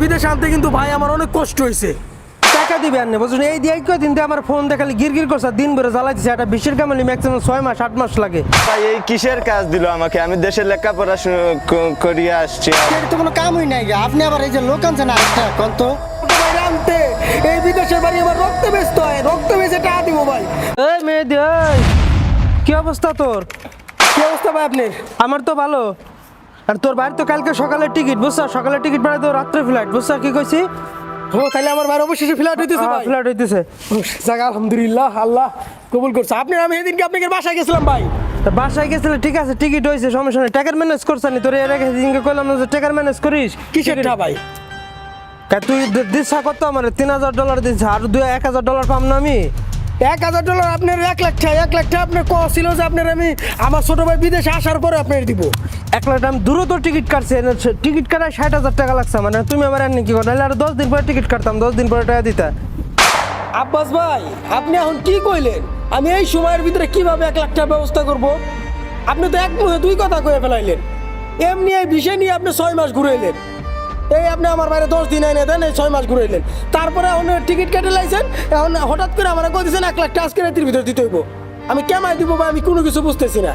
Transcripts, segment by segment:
বিদেশে আনতে কিন্তু ভাই আমার অনেক কষ্ট হয়েছে। টাকা দিবে আর বুঝুন এই দিয়ে কদিন আমার ফোন দেখালে গিরগির করছে দিন ভরে জ্বালাইছে একটা বিশের কামালি ম্যাক্সিমাম 6 মাস 8 মাস লাগে। ভাই এই কিসের কাজ দিল আমাকে? আমি দেশে লেখাপড়া করিয়ে আসছি। এর তো কোনো কামই নাই গা। আপনি আবার এই যে লোক আনছেন আরেকটা কোন তো বাইরে আনতে এই বিদেশের বাড়ি আমার রক্ত বেচতে হয়, রক্ত বেচে টাকা দিব ভাই। এই মেয়েদি এই কি অবস্থা তোর? কি অবস্থা ভাই আপনার? আমার তো ভালো। আর তোর বাড়ি তো কালকে সকালে টিকিট বুঝছ, সকালে টিকিট পাড়া তো রাত্রে ফ্লাইট বুঝছ কি কইছি? ও তাহলে আমার ভাই অবশেষে ফ্ল্যাট হইতেছে ভাই। ফ্লাইট হইতেছে। যাক আলহামদুলিল্লাহ, আল্লাহ কবুল করছে। আপনি আমি এদিনকে আপনাদের বাসায় গেছিলাম ভাই। তা বাসায় গেছিলে ঠিক আছে, টিকিট হয়েছে সমস্যা নেই, টাকার ম্যানেজ করছানি তোর এর আগে সেদিনকে কইলাম না যে টাকার ম্যানেজ করিস। কিসেরটা ভাই? তুই দিচ্ছা কত আমার $3000 দিচ্ছা, আর $1000 পাম না আমি? $1000 আপনার 1 লাখ টাকা, 1 লাখ টাকা আপনার কো ছিল যে আপনার আমি আমার ছোট ভাই বিদেশে আসার পরে আপনার দিব। 1 লাখ আমি দ্রুত টিকিট কাটছে, টিকিট কাটায় 60,000 টাকা লাগছে। মানে তুমি আমার এমনি কি করো? নাহলে আর 10 দিন পরে টিকিট কাটতাম, 10 দিন পরে টাকা দিতা। আব্বাস ভাই আপনি এখন কি কইলেন? আমি এই সময়ের ভিতরে কিভাবে 1 লাখ টাকা ব্যবস্থা করব? আপনি তো এক মুখে দুই কথা কয়ে ফেলাইলেন। এমনি এই বিষয় নিয়ে আপনি 6 মাস ঘুরে এলেন। এই আপনি আমার বাইরে 10 দিন এনে দেন, এই 6 মাস ঘুরে এলেন। তারপরে এখন টিকিট কেটে লাইছেন, এখন হঠাৎ করে আমার কই দিয়েছেন 1 লাখ টাকা আজকে রাতের ভিতরে দিতে হইব। আমি কেমাই দিব ভাই? আমি কোনো কিছু বুঝতেছি না।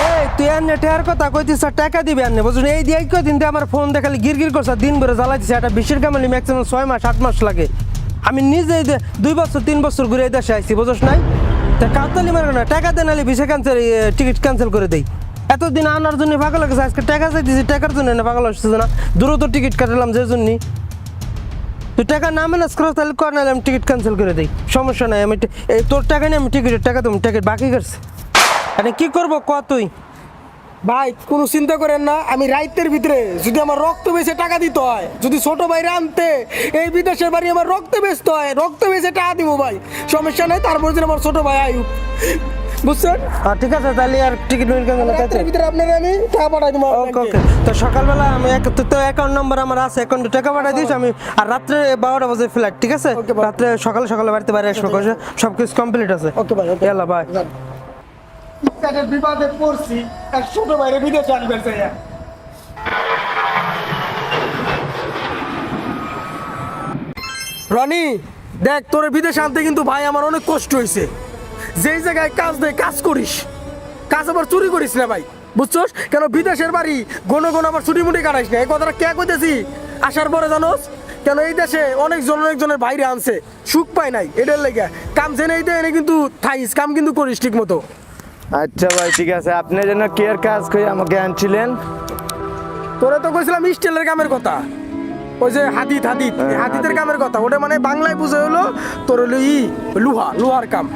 এই তুই এনে টেয়ার কথা কইতিস, টাকা দিবি আনে বুঝুন এই দিয়ে কদিন আমার ফোন দেখালে গিরগির করছে দিন ভরে জ্বালাইছে একটা বিশের কামালি ম্যাক্সিমাম 6 মাস 8 মাস লাগে। আমি নিজে 2 বছর 3 বছর ঘুরে এই দেশে আইছি বুঝছ নাই? তা কাতালি মারো না, টাকা দেন নালে ভিসা ক্যান্সেল, টিকিট ক্যান্সেল করে দেই। এতদিন আনার জন্য পাগল লাগছে, আজকে টাকা চাইতেছি, টাকার জন্য না পাগল আসছে না, দ্রুত টিকিট কাটালাম যে জন্য। তুই টাকা না ম্যানেজ করো তাহলে কর, নাহলে আমি টিকিট ক্যান্সেল করে দিই, সমস্যা নাই। আমি এই তোর টাকা নিয়ে আমি টিকিটের টাকা দেবো, টিকিট বাকি করছে। আরে কি করবো ক তুই? ভাই কোনো চিন্তা করেন না, আমি রাইতের ভিতরে যদি আমার রক্ত বেচে টাকা দিতে হয়, যদি ছোট ভাইরে আনতে এই বিদেশের বাড়ি আমার রক্ত বেচতে হয়, রক্ত বেচে টাকা দিব ভাই, সমস্যা নাই। তারপর যেন আমার ছোট ভাই আয়ুব, বুঝছেন? ঠিক আছে তাহলে আর টিকিট রাতের ভিতরে আপনার আমি টাকা পাঠাই দিব। ওকে ওকে। তো সকালবেলা আমি তো অ্যাকাউন্ট নাম্বার আমার আছে, অ্যাকাউন্টে টাকা পাঠিয়ে দিস আমি। আর রাত্রে 12টা বাজে ফ্লাইট, ঠিক আছে? রাত্রে সকালে সকালে বাড়িতে বাইরে আসবো, সব কিছু কমপ্লিট আছে। ওকে ভাই, এলা বাই। বিবাদে পড়ছি, এক ছোট ভাইরে বিদেশে আনবেন চাইয়া। রনি দেখ, তোর বিদেশে আনতে কিন্তু ভাই আমার অনেক কষ্ট হয়েছে। যেই জায়গায় কাজ দেয় কাজ করিস, কাজ আবার চুরি করিস না ভাই, বুঝছস? কেন বিদেশের বাড়ি ঘন ঘন আবার ছুটি মুটি কাটাইস না। এই কথাটা কে কইতেছি আসার পরে জানোস? কেন এই দেশে অনেকজনের বাইরে আনছে, সুখ পায় নাই, এটার লেগে কাম জেনে এনে কিন্তু থাইস, কাম কিন্তু করিস ঠিক মতো। আচ্ছা ভাই ঠিক আছে, আপনি যেন কি এর কাজ করে আমাকে আনছিলেন? তোরা তো কইছিলাম স্টিলের কামের কথা, ওই যে হাদিদের কামের কথা, ওটা মানে বাংলায় বুঝে হলো তোর হলো লোহার কাম।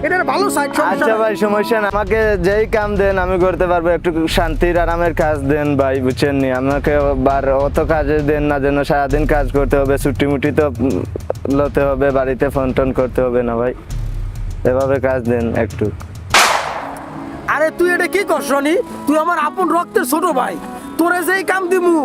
এটার ভালো সাইড। আচ্ছা ভাই সমস্যা না, আমাকে যেই কাম দেন আমি করতে পারবো, একটু শান্তির আরামের কাজ দেন ভাই, বুঝছেন নি? আমাকে অত কাজে দেন না যেন সারাদিন কাজ করতে হবে, ছুটি মুটি তো লতে হবে, বাড়িতে ফোন টোন করতে হবে না ভাই, এভাবে কাজ দেন একটু। আরে তুই এটা কি করছ রনি? তুই আমার আপন রক্তের ছোট ভাই, তোরে যেই কাম দিমু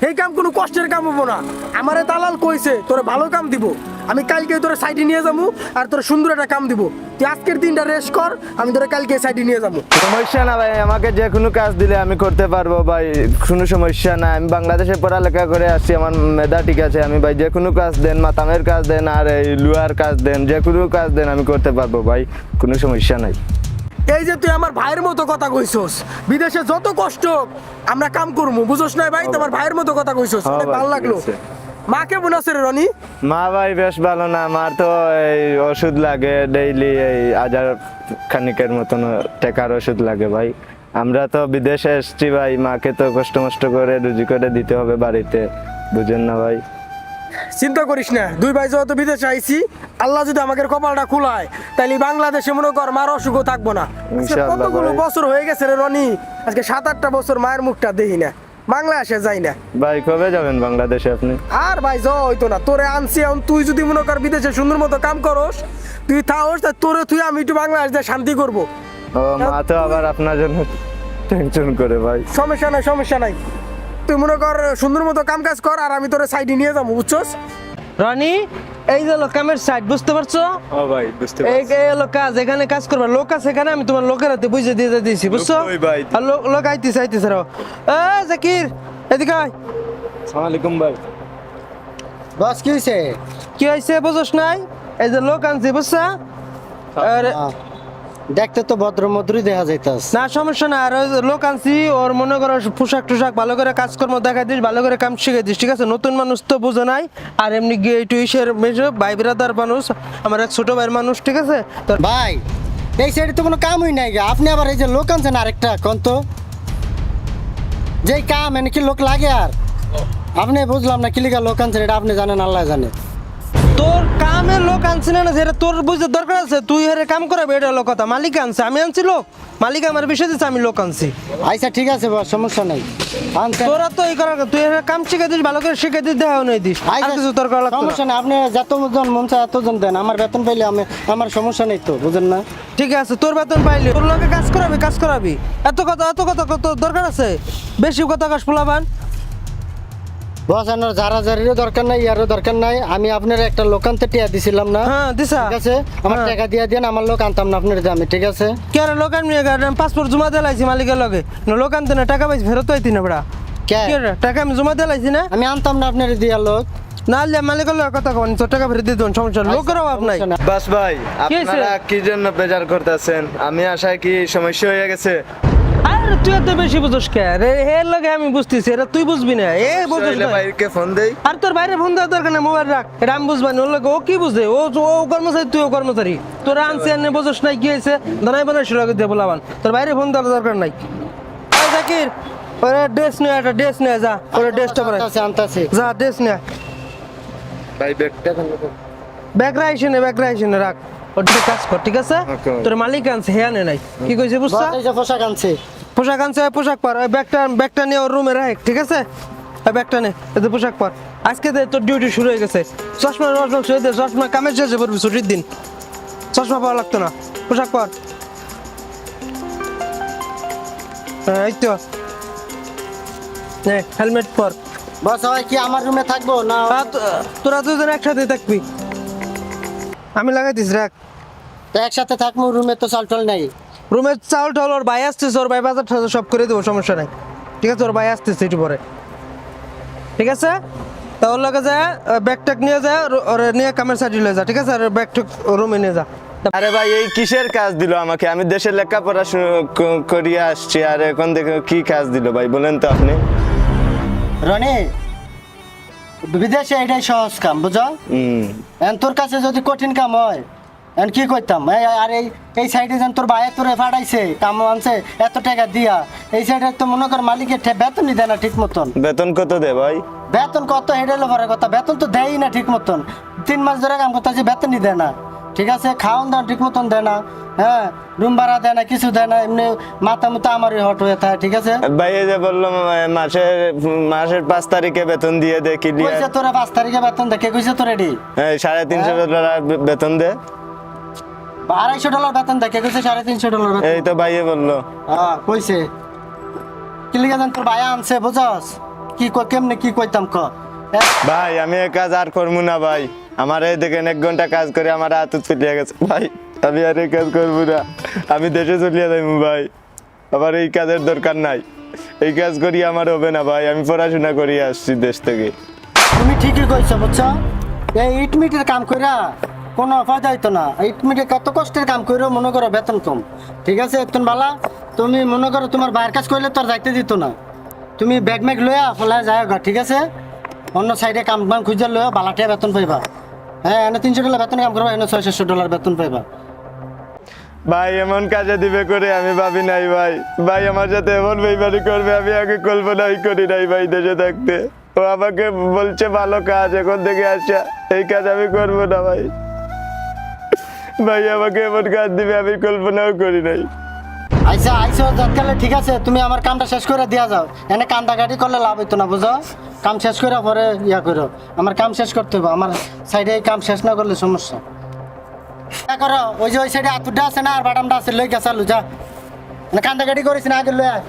সেই কাম কোনো কষ্টের কাম হবো না। আমারে দালাল কইছে তোরে ভালো কাম দিব, আমি কালকে তোরে সাইডে নিয়ে যাবো আর তোরে সুন্দর একটা কাম দিব। তুই আজকের দিনটা রেস্ট কর, আমি তোরে কালকে সাইডে নিয়ে যাবো। সমস্যা না ভাই, আমাকে যে কোনো কাজ দিলে আমি করতে পারবো ভাই, কোনো সমস্যা না। আমি বাংলাদেশে পড়ালেখা করে আসছি, আমার মেধা ঠিক আছে। আমি ভাই যে কোনো কাজ দেন, মাতামের কাজ দেন আর এই লুয়ার কাজ দেন, যে কোনো কাজ দেন আমি করতে পারবো ভাই, কোনো সমস্যা নাই। এই যে তুই আমার ভাইয়ের মতো কথা কইছস, বিদেশে যত কষ্ট আমরা কাম করবো, বুঝছস না ভাই? তোমার ভাইয়ের মতো কথা কইছস, অনেক ভালো লাগলো। মা কেমন আছে রে রনি? মা ভাই বেশ ভালো না, মার তো এই ওষুধ লাগে ডেইলি, এই 1000 খানিকের মতন টাকার ওষুধ লাগে ভাই। আমরা তো বিদেশে এসছি ভাই, মাকে তো কষ্ট মষ্ট করে রুজি করে দিতে হবে বাড়িতে, বুঝেন না ভাই? চিন্তা করিস না, দুই ভাই যত বিদেশে আইছি, আল্লাহ যদি আমাকে কপালটা খুলায় তাহলে বাংলাদেশে মনে কর মার অসুখও থাকবো না। ইনশাআল্লাহ কতগুলো ভাই। বছর হয়ে গেছে রে রনি, আজকে 7-8টা বছর মায়ের মুখটা দেখি না, বাংলাদেশে যাই না। ভাই কবে যাবেন বাংলাদেশে আপনি? আর ভাই যাওয়া হইতো না, তোরে আনছি এখন, তুই যদি মনে কর বিদেশে সুন্দর মতো কাম করস, তুই থাকস, তোরে তুই আমি একটু বাংলাদেশে শান্তি করবো। ও মা তো আবার আপনার জন্য টেনশন করে ভাই। সমস্যা নাই, সমস্যা নাই, তুই মনে কর সুন্দর মতো কাম কাজ কর আর আমি তোরে সাইডে নিয়ে যাবো, বুঝছস? রনি এই যে কামের সাইড, বুঝতে পারছো? ও ভাই বুঝতে এই হলো কাজ, এখানে কাজ করবা, লোক আছে এখানে, আমি তোমার লোকের হাতে বুঝে দিয়ে দিয়েছি, বুঝছো? লোক কই ভাই? আর লোক আইতেছে রাও। জাকির এদিকে আয়। আসসালামু আলাইকুম ভাই। বস কি হয়েছে? কি হয়েছে বুঝোস নাই? এই যে লোক আনছি বুঝছা? আরে দেখতে তো ভদ্র মধুরই দেখা যাইতাস। না সমস্যা না, আর ওই যে লোক আনছি, ওর মনে করো পোশাক টোশাক ভালো করে কাজকর্ম দেখাই দিস, ভালো করে কাম শিখাই দিস, ঠিক আছে? নতুন মানুষ তো বুঝে নাই, আর এমনি গিয়ে একটু ইসের ভাই বিরাদার মানুষ, আমার এক ছোট ভাইয়ের মানুষ, ঠিক আছে? তোর ভাই এই সাইডে তো কোনো কামই নাই গা। আপনি আবার এই যে লোক আনছেন আরেকটা কোন তো যেই কাম এনে কি লোক লাগে আর আপনি বুঝলাম না কি লিগা লোক আনছেন, এটা আপনি জানেন, আল্লাহ জানে। তোর কামের লোক আনছি না, যেটা তোর বুঝতে দরকার আছে, তুই হেরে কাম করাবে, এটা হলো কথা। মালিক আনছে, আমি আনছি লোক, মালিক আমার বিষয় দিচ্ছে, আমি লোক আনছি। আচ্ছা ঠিক আছে বস, সমস্যা নাই। আনছেন তোরা তো এই করার, তুই হেরে কাম শিখে দিস, ভালো করে শিখে দিস, দেখাও নাই দিস, আর আচ্ছা, কিছু দরকার লাগতো না। সমস্যা নাই, আপনি যতজন মন চায় এতজন দেন, আমার বেতন পাইলে আমার সমস্যা নেই তো, বুঝেন না? ঠিক আছে, তোর বেতন পাইলি, তোর লোকে কাজ করাবি। এত কথা কত দরকার আছে? বেশি কথা কাজ পোলাবান। বস আমার যারারও দরকার নাই, ইয়ারও দরকার নাই। আমি আপনার একটা লোক আনতে টিয়া দিছিলাম না? হ্যাঁ দিছা। ঠিক আছে, আমার হ্যাঁ। টাকা দিয়ে দেন, আমার লোক আনতাম না আপনার দামে, ঠিক আছে? কে রে লোক আনবি? পাসপোর্ট জমা দিলাইছি মালিকের লগে, না লোক আনতে না, টাকা পাইছি ফেরত আইতি না বড়া। কে? কে রে, টাকা আমি জমা দিলাইছি না? আমি আনতাম না আপনার দিয়া লোক। না আনলে মালিকের লগে কথা কন, তোর টাকা ফেরত দিয়ে দেবেন, সমস্যা নেই, লোকের অভাব নাই। সমস্যা নাই। বাস ভাই কি হয়েছে? আপনারা কি জন্য বেজার করতেছেন? আমি আশায় কি সমস্যা হয়ে গেছে? আরে তুই এত বেশি বুঝোস কে রে? এর লগে আমি বুঝতেছি, এটা তুই বুঝবি না, এ বুঝোস হইলে না। ভাইকে ফোন দেই। আর তোর বাইরে ফোন দেওয়ার দরকার নেই, মোবাইল রাখ, এটা আমি বুঝবানি। ওর লগে ও কি বুঝে? ও কর্মচারী, তুইও কর্মচারী, তোরা আনছি আনে বুঝোস নাই কি হয়েছে? দানাই বানাই শুরু করে দিয়ে বলাবান, তোর বাইরে ফোন দেওয়ার দরকার নাই। এই জাকির, ওরা ড্রেস নিয়ে, একটা ড্রেস নিয়ে যা, ওরা ড্রেসটা পরে আনতাছি। যা, ড্রেস নিয়ে। ভাই ব্যাগটা ব্যাগ রাইসে রাখ, ওটা কাজ কর, ঠিক আছে? Okay. তোর মালিক আনছে, হে আনে নাই, কি কইছে বুঝছা? বস এই যে পোশাক আনছে। পোশাক আনছে, পোশাক পর, ওই ব্যাগটা নিয়ে ওর রুমে রাখ, ঠিক আছে? ওই ব্যাগটা নে, এতে পোশাক পর। আজকে দে, তোর ডিউটি শুরু হয়ে গেছে। চশমা শুয়ে দে, চশমা কামের শেষে পড়বি ছুটির দিন, চশমা পাওয়া লাগতো না, পোশাক পর। হ্যাঁ, এই তো নে, হেলমেট পর। বস সবাই কি আমার রুমে থাকবো না? তোরা দুজন একসাথে থাকবি, আমি লাগাই দিস, রাখ। তো একসাথে থাকবো, রুমে তো চাল টল নাই। রুমের চাউল টাউল ওর ভাই আসতেছে, ওর ভাই বাজার টাজার সব করে দেবো, সমস্যা নাই, ঠিক আছে? ওর ভাই আসতেছে একটু পরে, ঠিক আছে? তা ওর লগে যা, ব্যাগটাক নিয়ে যা, ওর নিয়ে কামের সাইডে লয়ে যা, ঠিক আছে? আর ব্যাগটুক রুমে নিয়ে যা। আরে ভাই এই কিসের কাজ দিল আমাকে? আমি দেশের লেখাপড়া করিয়ে আসছি, আর এখন দেখো কি কাজ দিল ভাই, বলেন তো আপনি। রনি, বিদেশে এটাই সহজ কাম, বুঝো? তোর কাছে যদি কঠিন কাম হয় কি করতাম? আর এই সাইডে যেন তোর ভাই তোরে ফাটাইছে, কাম আনছে এত টাকা দিয়া, এই সাইডে তো মনে কর মালিকের বেতনই দেয় না ঠিক মতন। বেতন কত দে ভাই? বেতন কত হেডেলো পরে কথা, বেতন তো দেয়ই না ঠিক মতন। 3 মাস ধরে কাম করতেছে, বেতনই দেয় না, ঠিক আছে? খাওয়ান দাওয়ান ঠিক মতন দেয় না, হ্যাঁ, রুম ভাড়া দেয় না, কিছু দেয় না, এমনি মাথা মতো আমারই হট হয়ে থাকে, ঠিক আছে? ভাই এই যে বললাম মাসের 5 তারিখে বেতন দিয়ে দে, কইছে ক্লিয়ার। তোরা 5 তারিখে বেতন দে, কে কইছে তোর এডি? $350 বেতন দে। $250 বেতন দে, কে কইছে $350 বেতন? এই তো ভাইয়ে বললো। হ্যাঁ কইছে। কি লিগা জান তোর ভাই আনছে, বুঝছস? কি কেমনে কি কইতাম ক? ভাই আমি এই কাজ আর করবো না ভাই, আমার এই দেখেন 1 ঘন্টা কাজ করে আমার হাত চলিয়ে গেছে ভাই, আমি আর এই কাজ করবো না, আমি দেশে চলিয়ে যাইবো ভাই, আমার এই কাজের দরকার নাই, এই কাজ করি আমার হবে না ভাই, আমি পড়াশোনা করি আসছি দেশ থেকে। তুমি ঠিকই কইছো, বুঝছো? এই ইটমিটের কাম কইরা কোনো ফায়দা হইতো না। ইটমিটে কত কষ্টের কাম কইরো, মনে করো বেতন কম, ঠিক আছে? এতন বালা তুমি মনে করো তোমার ভাইয়ের কাজ করলে তোর যাইতে দিত না, তুমি ব্যাগ ম্যাগ লইয়া ফেলা যায় গা, ঠিক আছে? অন্য সাইডে কাম বাম খুঁজে লইয়া বালাটিয়া বেতন পাইবা। হ্যাঁ, এনে $300 বেতন কাম করবা, এনে $600 বেতন পাইবা। ভাই এমন কাজে দিবে করে আমি ভাবি নাই ভাই, ভাই আমার সাথে এমন বেইমানি করবে আমি আগে কল্পনাই করি নাই ভাই দেশে থাকতে। ও আমাকে বলছে ভালো কাজ, এখন থেকে আসা, এই কাজ আমি করবো না ভাই, ভাই আমাকে এমন কাজ দিবে আমি কল্পনাও করি নাই। আইসা আইসা যাতকালে ঠিক আছে, তুমি আমার কামটা শেষ করে দিয়া যাও, এনে কান্দাকাটি করলে লাভ হইতো না, বুঝো? কাম শেষ করে পরে ইয়া করো, আমার কাম শেষ করতে হবে, আমার সাইডে এই কাম শেষ না করলে সমস্যা। করো ওই যে ওই সাইডে আতুরটা আছে না, আর বাদামটা আছে, লই গেছে আলু যা, কান্দাকাটি করিস না, আগে লই আয়।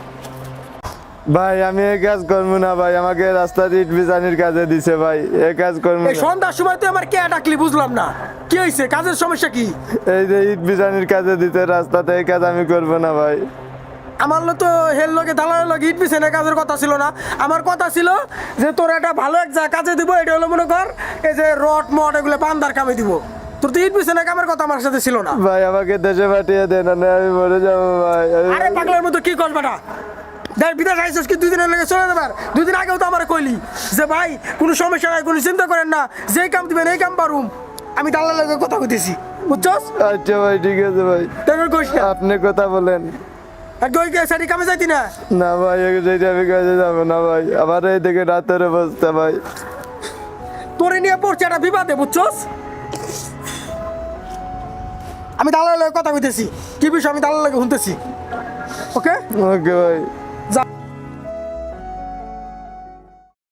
ভাই আমি এই কাজ করবো না ভাই, আমাকে রাস্তার ইট বিছানির কাজে দিছে ভাই, এই কাজ করবো এই না। সন্ধ্যার সময় তুই আমার কে ডাকলি বুঝলাম না, কি হয়েছে? কাজের সমস্যা কি? এই যে ইট বিছানির কাজে দিতে রাস্তাতে, এই কাজ আমি করবো না ভাই। আমার তো হেল লগে দালালের লগে ইট পিছনে কাজের কথা ছিল না, আমার কথা ছিল যে তোর একটা ভালো এক যা কাজে দিব, এটা হলো মনে কর এই যে রড মড এগুলো পান্দার কামে দিব। তোর তো ইট পিছনে কামের কথা আমার সাথে ছিল না। ভাই আমাকে দেশে পাঠিয়ে দেন, না আমি মরে যাবো ভাই। আরে পাগলের মতো কি কর বেটা, দেখ বিদেশ আইসিস কি 2 দিনের লেগে চলে যাবার? 2 দিন আগেও তো আমার কইলি যে ভাই কোনো সমস্যা নাই, কোনো চিন্তা করেন না, যেই কাম দিবেন এই কাম পারুম। আমি দালালের লগে কথা কইতেছি, বুঝছস? আচ্ছা ভাই ঠিক আছে ভাই, তোর কইস না আপনি কথা বলেন। একদম ওই সারি কামে যাইতি না। না ভাই যেটা আমি কাজে যাবো না ভাই, আমার এই দিকে রাতের অবস্থা ভাই। তোরে নিয়ে পড়ছে একটা বিবাদে, বুঝছস? আমি দালালের লগে কথা কইতেছি, কি বিষয় আমি দালালের লগে শুনতেছি। ওকে ওকে ভাই। যা।